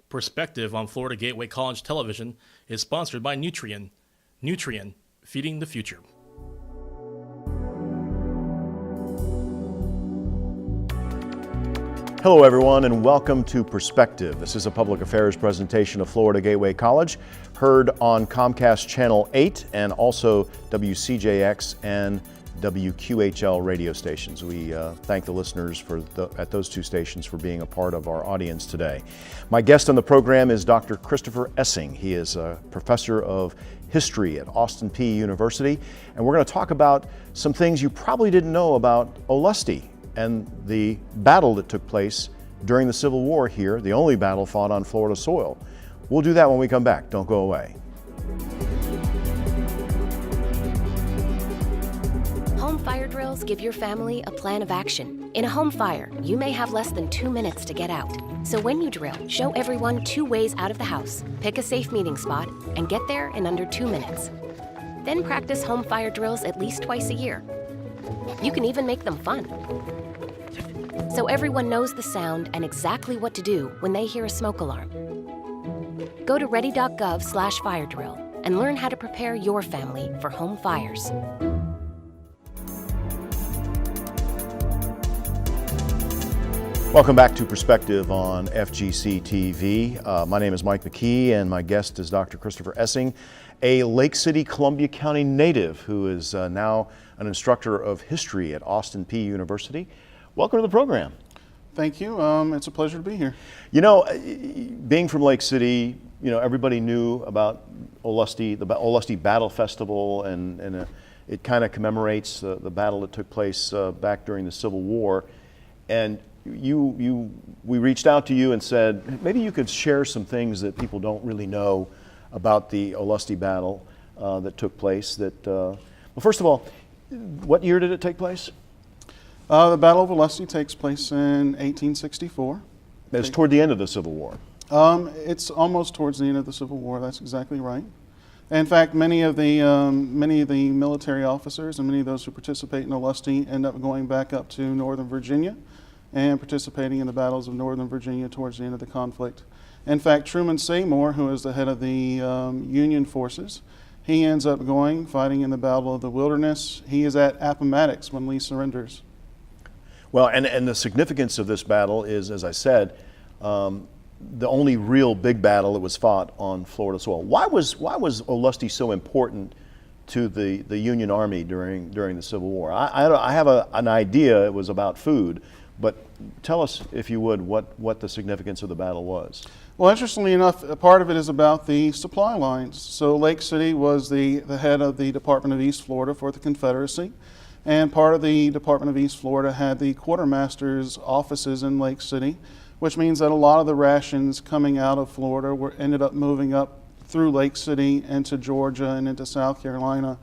Perspective on Florida Gateway College Television is sponsored by Nutrien. Nutrien, feeding the future. Hello everyone and welcome to Perspective. This is a public affairs presentation of Florida Gateway College, heard on Comcast Channel 8 and also WCJX and WQHL radio stations. We thank the listeners at those two stations for being a part of our audience today. My guest on the program is Dr. Christopher Esing. He is a professor of history at Peay University, and we're going to talk about some things you probably didn't know about Olustee and the battle that took place during the Civil War here, the only battle fought on Florida soil. We'll do that when we come back. Don't go away. Home fire drills give your family a plan of action. In a home fire, you may have less than 2 minutes to get out. So when you drill, show everyone 2 ways out of the house, pick a safe meeting spot, and get there in under 2 minutes. Then practice home fire drills at least twice a year. You can even make them fun. So everyone knows the sound and exactly what to do when they hear a smoke alarm. Go to ready.gov/fire drill and learn how to prepare your family for home fires. Welcome back to Perspective on FGC TV. My name is Mike McKee and my guest is Dr. Christopher Esing, a Lake City, Columbia County native who is now an instructor of history at Peay University. Welcome to the program. Thank you. It's a pleasure to be here. You know, being from Lake City, you know, everybody knew about Olustee, the Olustee Battle Festival, and it kind of commemorates the battle that took place back during the Civil War. And we reached out to you and said, maybe you could share some things that people don't really know about the Olustee battle that took place. Well, first of all, what year did it take place? The Battle of Olustee takes place in 1864. It's toward the end of the Civil War. It's almost towards the end of the Civil War. That's exactly right. In fact, many of the military officers and many of those who participate in Olustee end up going back up to Northern Virginia and participating in the battles of Northern Virginia towards the end of the conflict. In fact, Truman Seymour, who is the head of the Union forces, he ends up fighting in the Battle of the Wilderness. He is at Appomattox when Lee surrenders. Well, and the significance of this battle is, as I said, the only real big battle that was fought on Florida soil. Why was Olustee so important to the Union Army during the Civil War? I have an idea it was about food, but tell us, if you would, what the significance of the battle was. Well, interestingly enough, a part of it is about the supply lines. So Lake City was the head of the Department of East Florida for the Confederacy, and part of the Department of East Florida had the quartermaster's offices in Lake City, which means that a lot of the rations coming out of Florida ended up moving up through Lake City into Georgia and into South Carolina.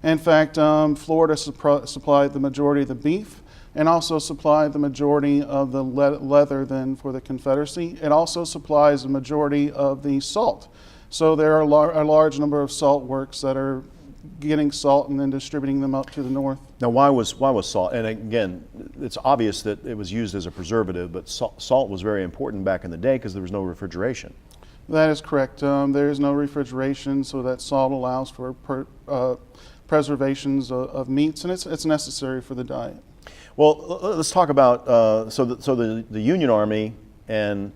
In fact, Florida supplied the majority of the beef and also supplied the majority of the leather then for the Confederacy. It also supplies the majority of the salt. So there are a large number of salt works that are getting salt and then distributing them up to the north. Now, why was salt? And again, it's obvious that it was used as a preservative, but salt was very important back in the day because there was no refrigeration. That is correct. There is no refrigeration, so that salt allows for preservations of meats, and it's necessary for the diet. Well, let's talk about the Union Army, and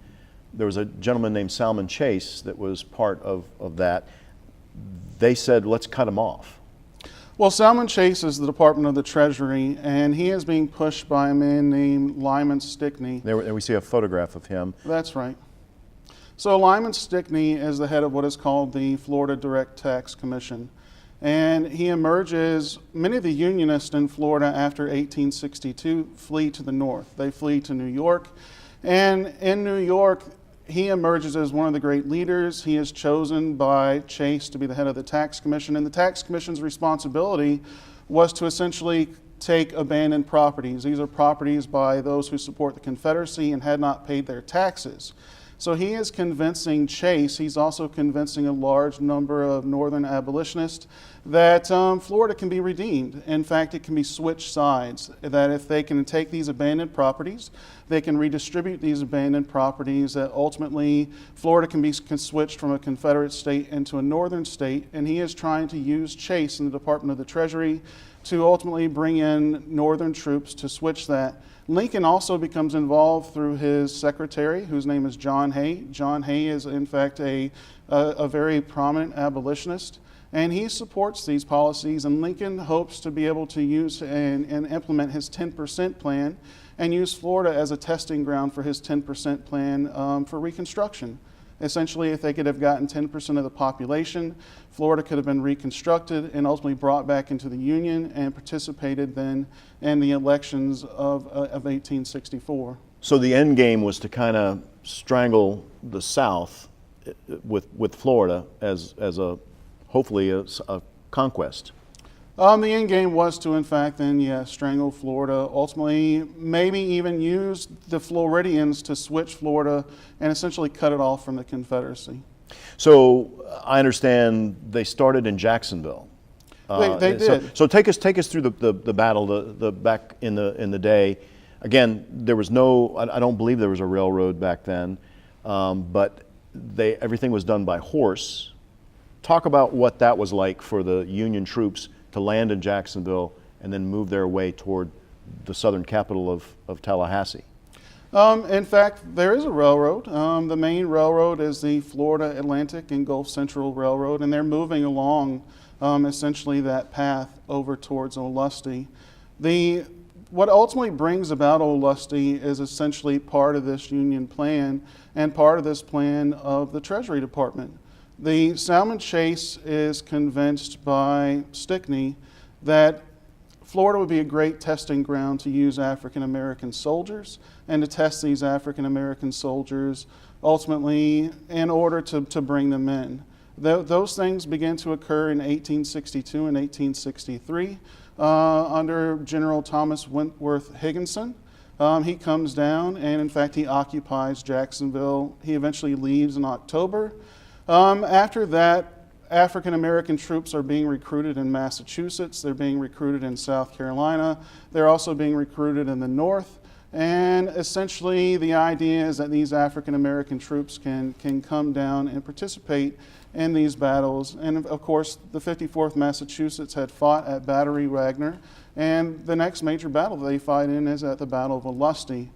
there was a gentleman named Salmon Chase that was part of that. They said, let's cut him off. Well, Salmon Chase is the Department of the Treasury, and he is being pushed by a man named Lyman Stickney. There we see a photograph of him. That's right. So Lyman Stickney is the head of what is called the Florida Direct Tax Commission. And he emerges, many of the Unionists in Florida after 1862 flee to the north. They flee to New York. And in New York, he emerges as one of the great leaders. He is chosen by Chase to be the head of the Tax Commission. And the Tax Commission's responsibility was to essentially take abandoned properties. These are properties by those who support the Confederacy and had not paid their taxes. So he is convincing Chase. He's also convincing a large number of Northern abolitionists that Florida can be redeemed. In fact, it can be switched sides, that if they can take these abandoned properties, they can redistribute these abandoned properties, that ultimately Florida can be switched from a Confederate state into a northern state, and he is trying to use Chase in the Department of the Treasury to ultimately bring in northern troops to switch that. Lincoln also becomes involved through his secretary, whose name is John Hay. John Hay is in fact a very prominent abolitionist, and he supports these policies, and Lincoln hopes to be able to use and implement his 10% plan and use Florida as a testing ground for his 10% plan for Reconstruction. Essentially, if they could have gotten 10% of the population, Florida could have been reconstructed and ultimately brought back into the Union and participated then in the elections of 1864. So the end game was to kind of strangle the South with Florida as a hopefully a conquest. The end game was to, in fact, then, strangle Florida, ultimately maybe even use the Floridians to switch Florida and essentially cut it off from the Confederacy. So I understand they started in Jacksonville. They did. So take us through the battle, the back in the day. Again, there was no, I don't believe there was a railroad back then, but everything was done by horse. Talk about what that was like for the Union troops to land in Jacksonville and then move their way toward the southern capital of Tallahassee. In fact, there is a railroad. The main railroad is the Florida Atlantic and Gulf Central Railroad, and they're moving along essentially that path over towards Olustee. What ultimately brings about Olustee is essentially part of this Union plan and part of this plan of the Treasury Department. The Salmon Chase is convinced by Stickney that Florida would be a great testing ground to use African American soldiers and to test these African American soldiers ultimately in order to bring them in. Those things began to occur in 1862 and 1863 under General Thomas Wentworth Higginson. He comes down and in fact he occupies Jacksonville. He eventually leaves in October. After that, African American troops are being recruited in Massachusetts, they're being recruited in South Carolina, they're also being recruited in the North, and essentially the idea is that these African American troops can come down and participate in these battles. And of course, the 54th Massachusetts had fought at Battery Wagner, and the next major battle they fight in is at the Battle of Olustee.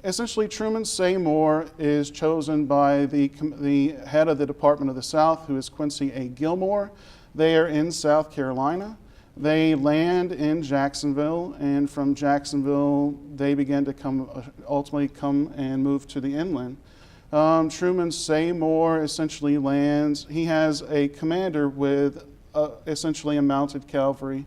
Essentially, Truman Seymour is chosen by the head of the Department of the South, who is Quincy A. Gilmore. They are in South Carolina. They land in Jacksonville, and from Jacksonville, they begin to ultimately come and move to the inland. Truman Seymour essentially lands. He has a commander with essentially a mounted cavalry,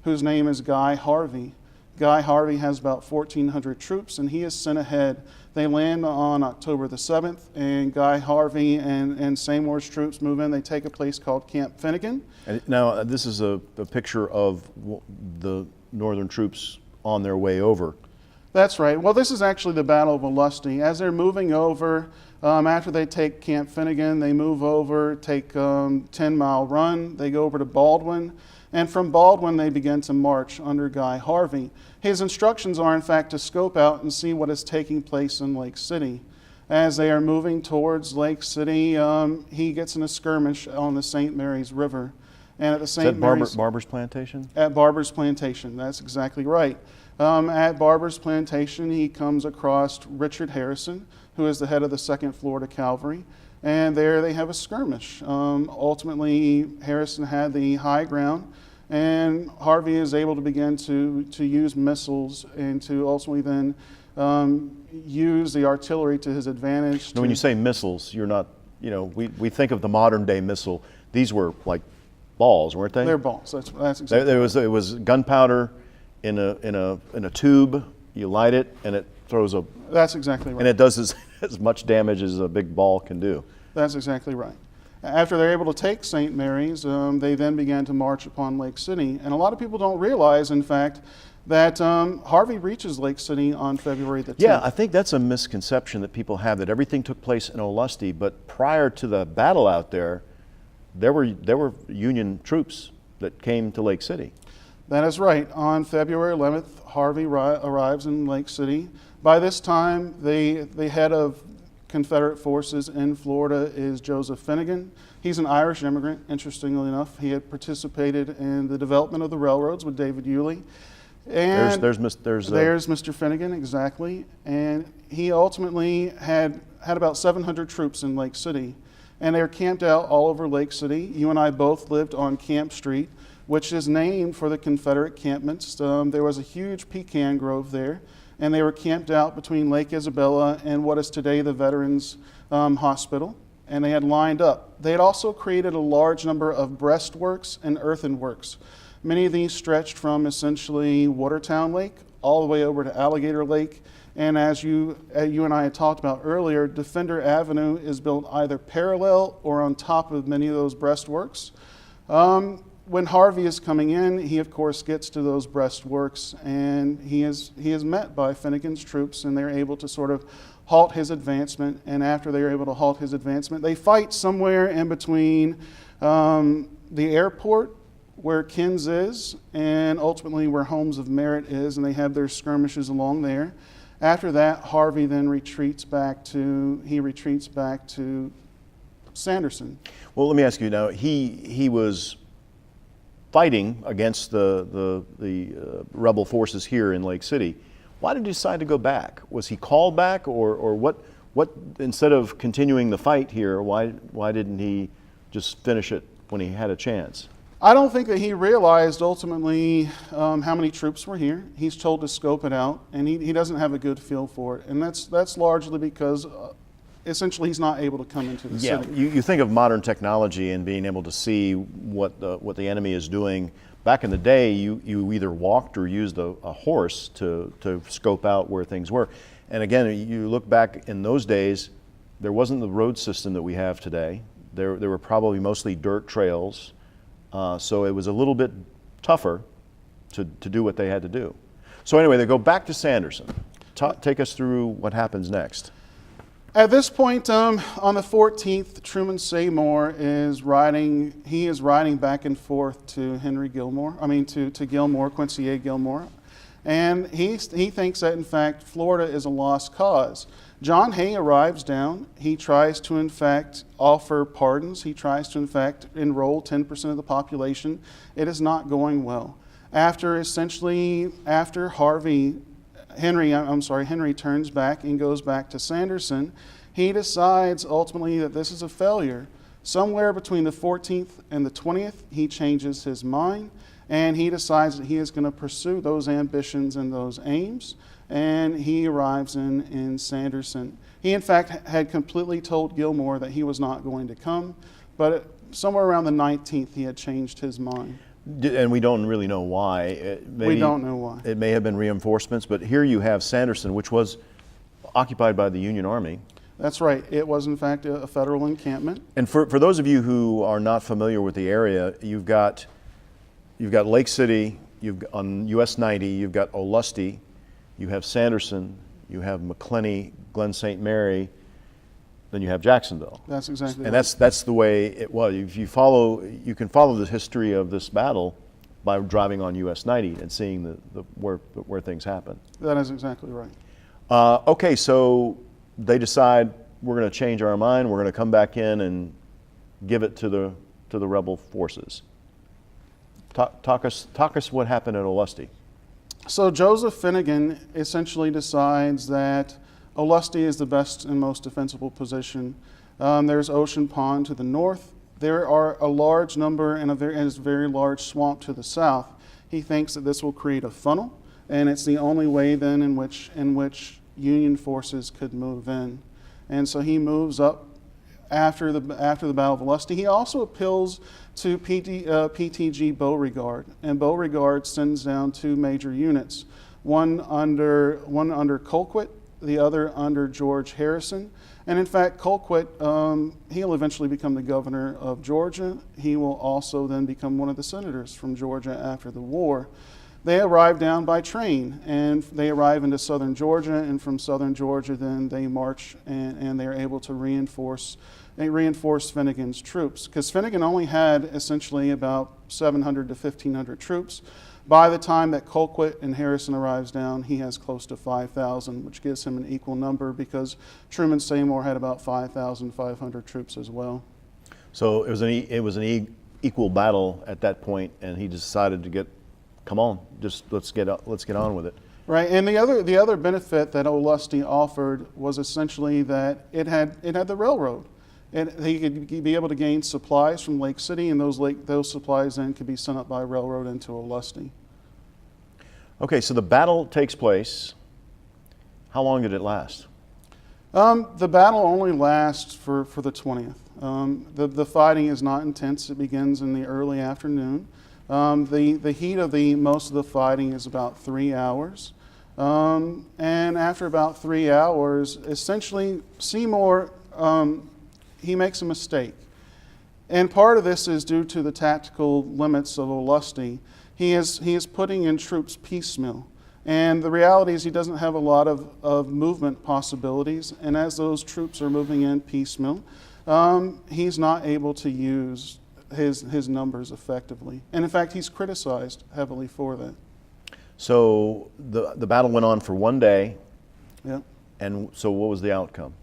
whose name is Guy Harvey. Guy Harvey has about 1,400 troops, and he is sent ahead. They land on October the 7th, and Guy Harvey and Seymour's troops move in. They take a place called Camp Finnegan. And now, this is a picture of the northern troops on their way over. That's right. Well, this is actually the Battle of Olustee. As they're moving over, after they take Camp Finnegan, they move over, take 10-mile run. They go over to Baldwin. And from Baldwin, they begin to march under Guy Harvey. His instructions are, in fact, to scope out and see what is taking place in Lake City. As they are moving towards Lake City, he gets in a skirmish on the St. Mary's River. And at the St. Mary's... Barber's Plantation? At Barber's Plantation, that's exactly right. At Barber's Plantation, he comes across Richard Harrison, who is the head of the 2nd Florida Cavalry. And there they have a skirmish. Ultimately, Harrison had the high ground, and Harvey is able to begin to use missiles and to ultimately then use the artillery to his advantage. Now, when you say missiles, you're not, we think of the modern day missile. These were like balls, weren't they? They're balls. That's exactly. It was gunpowder in a tube. You light it, and it throws a. That's exactly right. And it does as much damage as a big ball can do. That's exactly right. After they're able to take St. Mary's, they then began to march upon Lake City. And a lot of people don't realize, in fact, that Harvey reaches Lake City on February the 10th. Yeah, I think that's a misconception that people have, that everything took place in Olustee, but prior to the battle out there, there were Union troops that came to Lake City. That is right. On February 11th, Harvey arrives in Lake City. By this time, the head of Confederate forces in Florida is Joseph Finnegan. He's an Irish immigrant, interestingly enough. He had participated in the development of the railroads with David Yulee. And there's Mr. Finnegan, exactly. And he ultimately had about 700 troops in Lake City. And they were camped out all over Lake City. You and I both lived on Camp Street, which is named for the Confederate campments. There was a huge pecan grove there, and they were camped out between Lake Isabella and what is today the Veterans Hospital, and they had lined up. They had also created a large number of breastworks and earthenworks. Many of these stretched from essentially Watertown Lake all the way over to Alligator Lake, and as you and I had talked about earlier, Defender Avenue is built either parallel or on top of many of those breastworks. When Harvey is coming in, he of course gets to those breastworks, and he is met by Finnegan's troops, and they're able to sort of halt his advancement. And after they're able to halt his advancement, they fight somewhere in between the airport, where Kins is, and ultimately where Homes of Merit is, and they have their skirmishes along there. After that, Harvey then retreats back to Sanderson. Well, let me ask you now. He was fighting against the rebel forces here in Lake City. Why did he decide to go back? Was he called back, or what? Instead of continuing the fight here, why didn't he just finish it when he had a chance? I don't think that he realized ultimately how many troops were here. He's told to scope it out, and he doesn't have a good feel for it. And that's largely because essentially he's not able to come into the city. You think of modern technology and being able to see what the enemy is doing. Back in the day, you either walked or used a horse to scope out where things were. And again, you look back in those days, there wasn't the road system that we have today. There were probably mostly dirt trails. So it was a little bit tougher to do what they had to do. So anyway, they go back to Sanderson. Take us through what happens next. At this point, on the 14th, Truman Seymour is riding back and forth to to Gilmore, Quincy A. Gilmore. And he thinks that, in fact, Florida is a lost cause. John Hay arrives down. He tries to, in fact, offer pardons. He tries to, in fact, enroll 10% of the population. It is not going well. After Henry turns back and goes back to Sanderson, he decides ultimately that this is a failure. Somewhere between the 14th and the 20th, he changes his mind, and he decides that he is going to pursue those ambitions and those aims, and he arrives in Sanderson. He, in fact, had completely told Gilmore that he was not going to come, but somewhere around the 19th, he had changed his mind. And we don't really know why. We don't know why. It may have been reinforcements, but here you have Sanderson, which was occupied by the Union Army. That's right. It was, in fact, a federal encampment. And for those of you who are not familiar with the area, you've got Lake City, on US 90, you've got Olustee, you have Sanderson, you have McClenny, Glen St. Mary, then you have Jacksonville. That's exactly and right. That's the way it was. You can follow the history of this battle by driving on US 90 and seeing where things happen. That is exactly right. Okay, so they decide we're going to change our mind. We're going to come back in and give it to the rebel forces. Talk us what happened at Olustee. So Joseph Finnegan essentially decides that Olustee is the best and most defensible position. There's Ocean Pond to the north. There are a large number and a very large swamp to the south. He thinks that this will create a funnel, and it's the only way then in which Union forces could move in. And so he moves up after the Battle of Olustee. He also appeals to PTG Beauregard, and Beauregard sends down two major units, one under Colquitt, the other under George Harrison. And in fact, Colquitt, he'll eventually become the governor of Georgia. He will also then become one of the senators from Georgia after the war. they arrive down by train, and they arrive into southern Georgia, and from southern Georgia then they march and they're able to reinforce Finnegan's troops, because Finnegan only had essentially about 700 to 1,500 troops. By the time that Colquitt and Harrison arrives down, he has close to 5,000, which gives him an equal number, because Truman Seymour had about 5,500 troops as well. So it was an equal battle at that point, and he decided to come on, just let's get on with it. Right, and the other benefit that Olustee offered was essentially that it had the railroad. And he could be able to gain supplies from Lake City, and those supplies then could be sent up by railroad into Olustee. Okay, so the battle takes place. How long did it last? The battle only lasts for the 20th. The fighting is not intense. It begins in the early afternoon. The heat of most of the fighting is about 3 hours. And after about 3 hours, essentially Seymour, he makes a mistake. And part of this is due to the tactical limits of Olustee. He is putting in troops piecemeal. And the reality is he doesn't have a lot of movement possibilities. And as those troops are moving in piecemeal, he's not able to use his numbers effectively. And in fact, he's criticized heavily for that. So the battle went on for one day. Yeah. And so what was the outcome?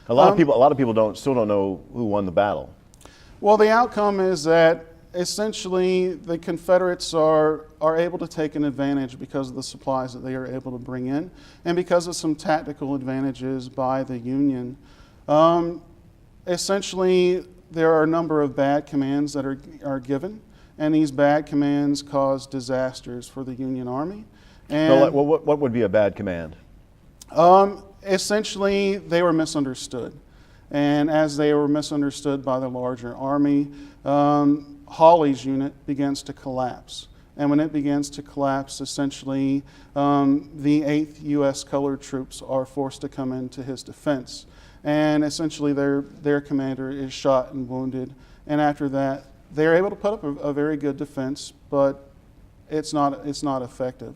A lot of people still don't know who won the battle. Well, the outcome is that essentially the Confederates are able to take an advantage because of the supplies that they are able to bring in, and because of some tactical advantages by the Union. Essentially, there are a number of bad commands that are given, and these bad commands cause disasters for the Union Army. And So what would be a bad command? Essentially, they were misunderstood. And as they were misunderstood by the larger army, Hawley's unit begins to collapse. And when it begins to collapse, essentially, the 8th U.S. Colored Troops are forced to come into his defense. And essentially, their commander is shot and wounded. And after that, they're able to put up a very good defense, but it's not effective.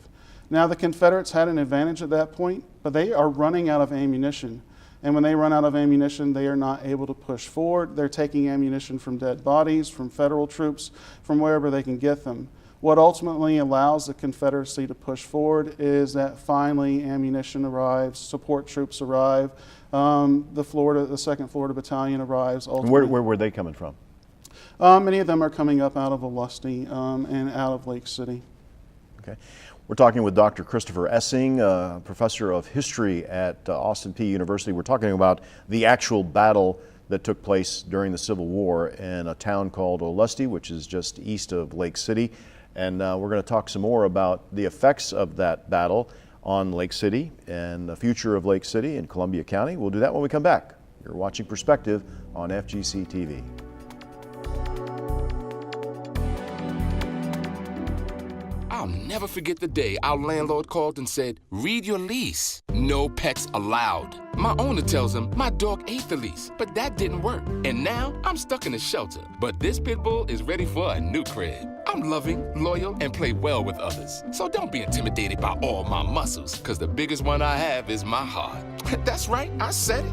Now, the Confederates had an advantage at that point, but they are running out of ammunition. And when they run out of ammunition, they are not able to push forward. They're taking ammunition from dead bodies, from Federal troops, from wherever they can get them. What ultimately allows the Confederacy to push forward is that finally ammunition arrives, support troops arrive, the 2nd Florida Battalion arrives. Where were they coming from? Many of them are coming up out of Olustee and out of Lake City. Okay. We're talking with Dr. Christopher Esing, professor of history at Austin Peay University. We're talking about the actual battle that took place during the Civil War in a town called Olustee, which is just east of Lake City. And we're going to talk some more about the effects of that battle on Lake City and the future of Lake City and Columbia County. We'll do that when we come back. You're watching Perspective on FGC TV. I'll never forget the day our landlord called and said, "Read your lease. No pets allowed." My owner tells him my dog ate the lease, but that didn't work. And now I'm stuck in a shelter. But this pit bull is ready for a new crib. I'm loving, loyal, and play well with others. So don't be intimidated by all my muscles, because the biggest one I have is my heart. That's right, I said it.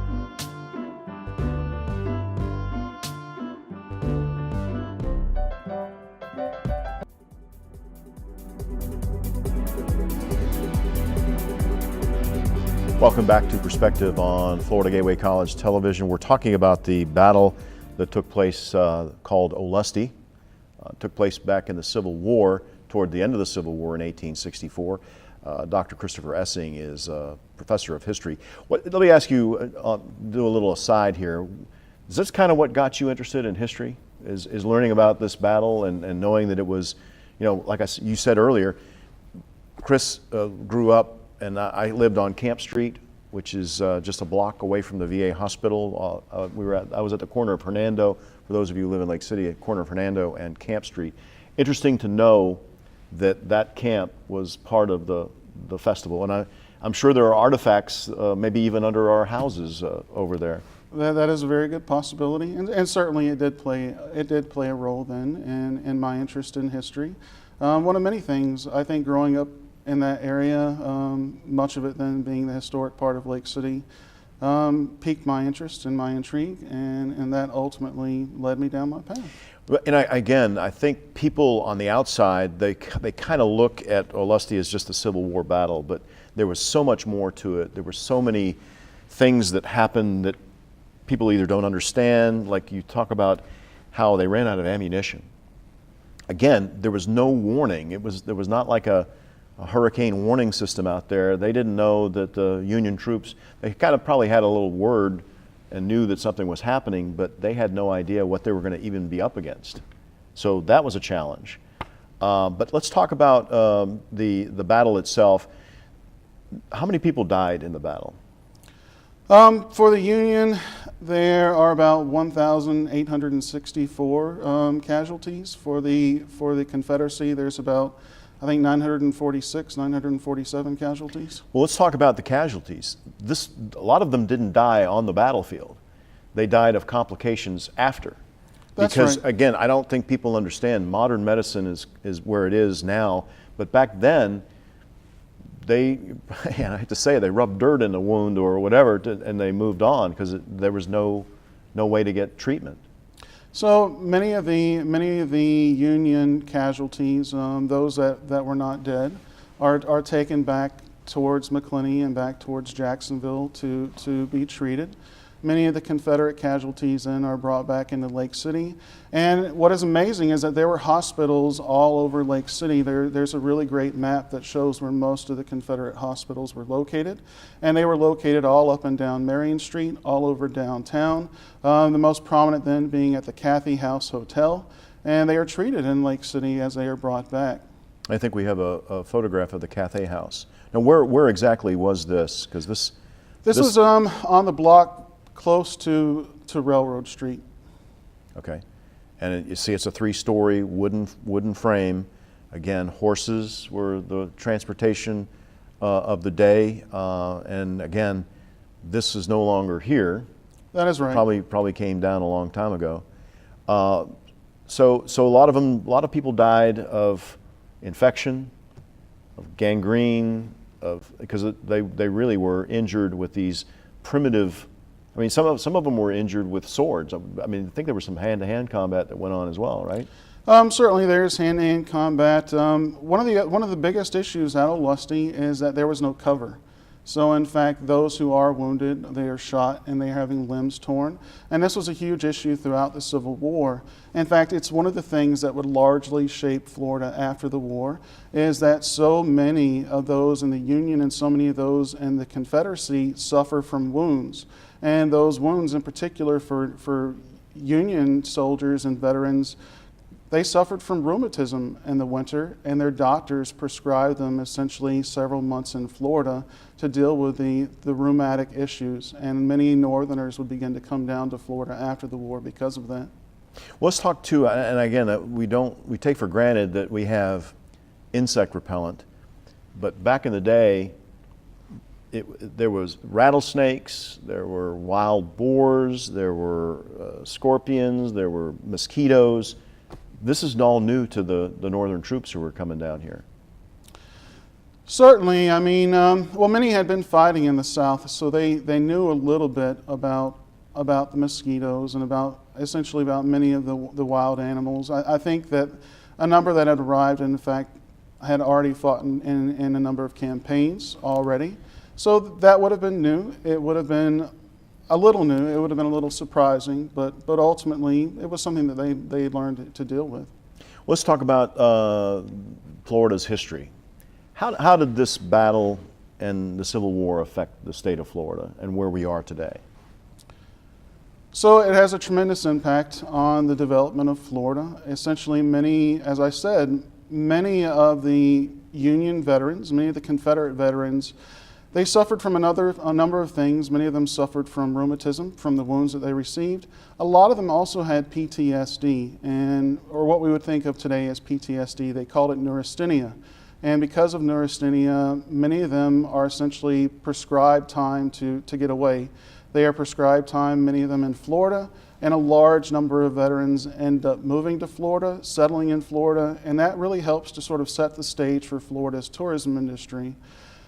Welcome back to Perspective on Florida Gateway College Television. We're talking about the battle that took place called Olustee. Took place back in the Civil War, toward the end of the Civil War in 1864. Dr. Christopher Esing is a professor of history. Let me ask you, do a little aside here. Is this kind of what got you interested in history? Is learning about this battle and knowing that it was, like you said earlier, Chris grew up, and I lived on Camp Street, which is just a block away from the VA hospital. I was at the corner of Hernando. For those of you who live in Lake City, at corner of Hernando and Camp Street. Interesting to know that camp was part of the festival, and I'm sure there are artifacts, maybe even under our houses over there. That is a very good possibility, and certainly it did play a role then in my interest in history. One of many things, I think growing up in that area, much of it then being the historic part of Lake City, piqued my interest and my intrigue, and that ultimately led me down my path. And I think people on the outside, they kind of look at Olustee as just a Civil War battle, but there was so much more to it. There were so many things that happened that people either don't understand, like you talk about how they ran out of ammunition. Again, there was no warning. There was not like a hurricane warning system out there. They didn't know that the Union troops, they kind of probably had a little word and knew that something was happening, but they had no idea what they were going to even be up against. So that was a challenge. But let's talk about the battle itself. How many people died in the battle? For the Union, there are about 1,864 casualties. For the Confederacy, there's about, I think, 946, 947 casualties. Well, let's talk about the casualties. A lot of them didn't die on the battlefield. They died of complications after. That's because, right. Again, I don't think people understand modern medicine is where it is now, but back then, and I hate to say it, they rubbed dirt in the wound or whatever, and they moved on because there was no way to get treatment. So many of the Union casualties, those that were not dead, are taken back towards McClenny and back towards Jacksonville to be treated. Many of the Confederate casualties then are brought back into Lake City. And what is amazing is that there were hospitals all over Lake City. There's a really great map that shows where most of the Confederate hospitals were located. And they were located all up and down Marion Street, all over downtown. The most prominent then being at the Cathy House Hotel. And they are treated in Lake City as they are brought back. I think we have a photograph of the Cathay House. Now, where exactly was this? Because this was on the block close to Railroad Street. Okay, and you see it's a 3-story wooden frame. Again, horses were the transportation of the day, and again, this is no longer here. That is right. Probably came down a long time ago. So a lot of people died of infection, of gangrene, because they really were injured with these primitive. I mean, some of them were injured with swords. I mean, I think there was some hand-to-hand combat that went on as well, right? Certainly, there's hand-to-hand combat. One of the biggest issues at Olustee is that there was no cover. So, in fact, those who are wounded, they are shot and they are having limbs torn. And this was a huge issue throughout the Civil War. In fact, it's one of the things that would largely shape Florida after the war, is that so many of those in the Union and so many of those in the Confederacy suffer from wounds. And those wounds in particular for Union soldiers and veterans, they suffered from rheumatism in the winter, and their doctors prescribed them essentially several months in Florida to deal with the rheumatic issues. And many Northerners would begin to come down to Florida after the war because of that. Well, let's talk too, and again, we take for granted that we have insect repellent, but back in the day, there was rattlesnakes, there were wild boars, there were scorpions, there were mosquitoes. This is all new to the northern troops who were coming down here. Certainly. I mean, many had been fighting in the South, so they knew a little bit about the mosquitoes and essentially about many of the wild animals. I think that a number that had arrived, in fact, had already fought in a number of campaigns already. So that would have been new. It would have been a little new. It would have been a little surprising, but ultimately it was something that they learned to deal with. Let's talk about Florida's history. How did this battle and the Civil War affect the state of Florida and where we are today? So it has a tremendous impact on the development of Florida. Essentially, as I said, many of the Union veterans, many of the Confederate veterans, they suffered from a number of things. Many of them suffered from rheumatism, from the wounds that they received. A lot of them also had PTSD, or what we would think of today as PTSD. They called it neurasthenia. And because of neurasthenia, many of them are essentially prescribed time to get away. They are prescribed time, many of them in Florida, and a large number of veterans end up moving to Florida, settling in Florida, and that really helps to sort of set the stage for Florida's tourism industry.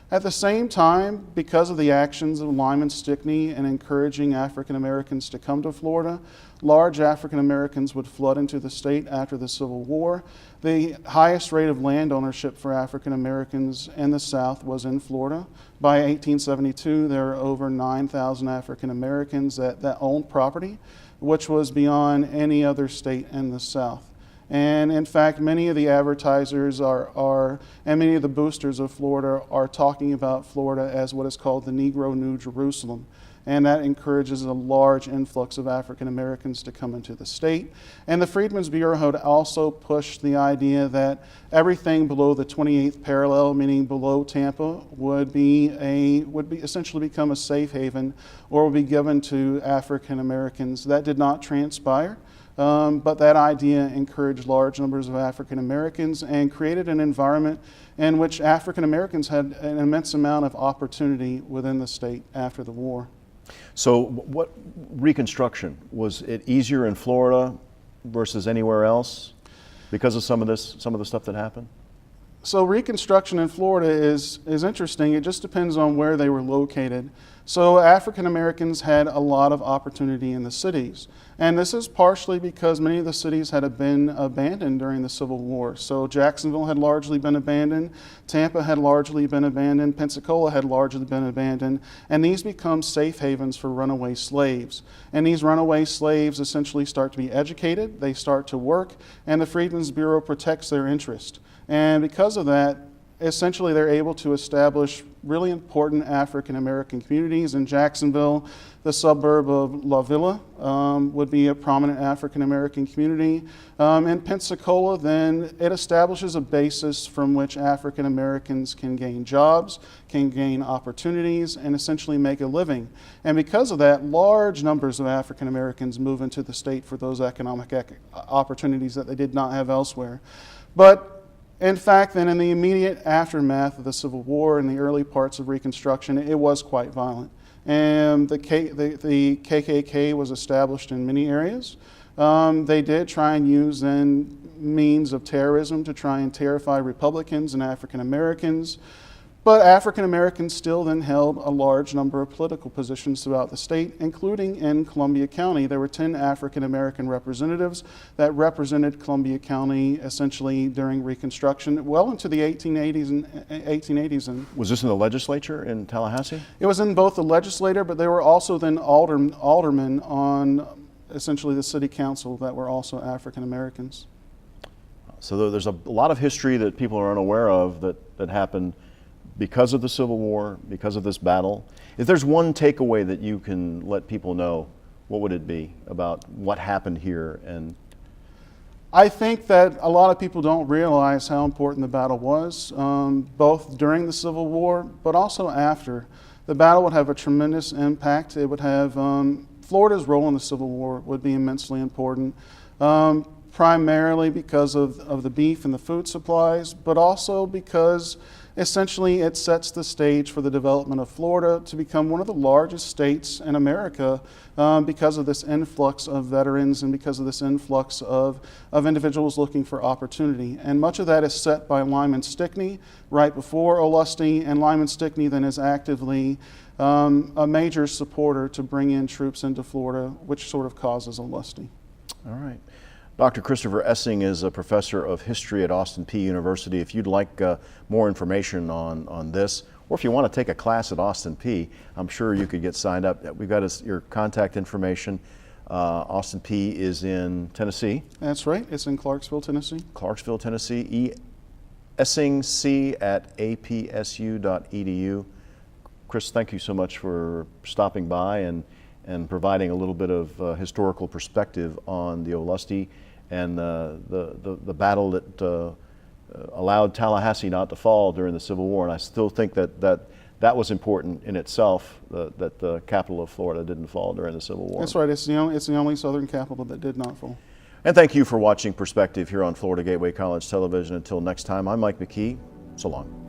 At the same time, because of the actions of Lyman Stickney in encouraging African Americans to come to Florida, large African Americans would flood into the state after the Civil War. The highest rate of land ownership for African Americans in the South was in Florida. By 1872, there were over 9,000 African Americans that owned property, which was beyond any other state in the South. And in fact, many of the advertisers and many of the boosters of Florida are talking about Florida as what is called the Negro New Jerusalem. And that encourages a large influx of African Americans to come into the state. And the Freedmen's Bureau had also pushed the idea that everything below the 28th parallel, meaning below Tampa, would essentially become a safe haven or would be given to African Americans. That did not transpire. But that idea encouraged large numbers of African Americans and created an environment in which African Americans had an immense amount of opportunity within the state after the war. So what Reconstruction, was it easier in Florida versus anywhere else because of some of the stuff that happened? So Reconstruction in Florida is interesting. It just depends on where they were located. So African Americans had a lot of opportunity in the cities. And this is partially because many of the cities had been abandoned during the Civil War. So Jacksonville had largely been abandoned, Tampa had largely been abandoned, Pensacola had largely been abandoned, and these become safe havens for runaway slaves. And these runaway slaves essentially start to be educated, they start to work, and the Freedmen's Bureau protects their interest. And because of that, essentially they're able to establish really important African American communities. In Jacksonville, the suburb of La Villa would be a prominent African American community. In Pensacola, then, it establishes a basis from which African Americans can gain jobs, can gain opportunities, and essentially make a living. And because of that, large numbers of African Americans move into the state for those economic opportunities that they did not have elsewhere. But in fact, then in the immediate aftermath of the Civil War and the early parts of Reconstruction, it was quite violent. And the KKK was established in many areas. They did try and use then means of terrorism to try and terrify Republicans and African Americans. But African Americans still then held a large number of political positions throughout the state, including in Columbia County. There were 10 African American representatives that represented Columbia County essentially during Reconstruction, well into the 1880s. Was this in the legislature in Tallahassee? It was in both the legislature, but there were also then aldermen on essentially the city council that were also African Americans. So there's a lot of history that people are unaware of that happened because of the Civil War, because of this battle. If there's one takeaway that you can let people know, what would it be about what happened here? And I think that a lot of people don't realize how important the battle was, both during the Civil War, but also after. The battle would have a tremendous impact. It would have, Florida's role in the Civil War would be immensely important, primarily because of the beef and the food supplies, but also because essentially it sets the stage for the development of Florida to become one of the largest states in America because of this influx of veterans and because of this influx of individuals looking for opportunity. And much of that is set by Lyman Stickney right before Olustee, and Lyman Stickney then is actively a major supporter to bring in troops into Florida, which sort of causes Olustee. all right. Dr. Christopher Esing is a professor of history at Austin Peay University. If you'd like more information on this, or if you want to take a class at Austin Peay, I'm sure you could get signed up. We've got your contact information. Austin Peay is in Tennessee. That's right. It's in Clarksville, Tennessee. Clarksville, Tennessee. esingc@apsu.edu. Chris, thank you so much for stopping by and providing a little bit of historical perspective on the Olustee and the battle that allowed Tallahassee not to fall during the Civil War. And I still think that was important in itself, that the capital of Florida didn't fall during the Civil War. That's right. It's the only southern capital that did not fall. And thank you for watching Perspective here on Florida Gateway College Television. Until next time, I'm Mike McKee. So long.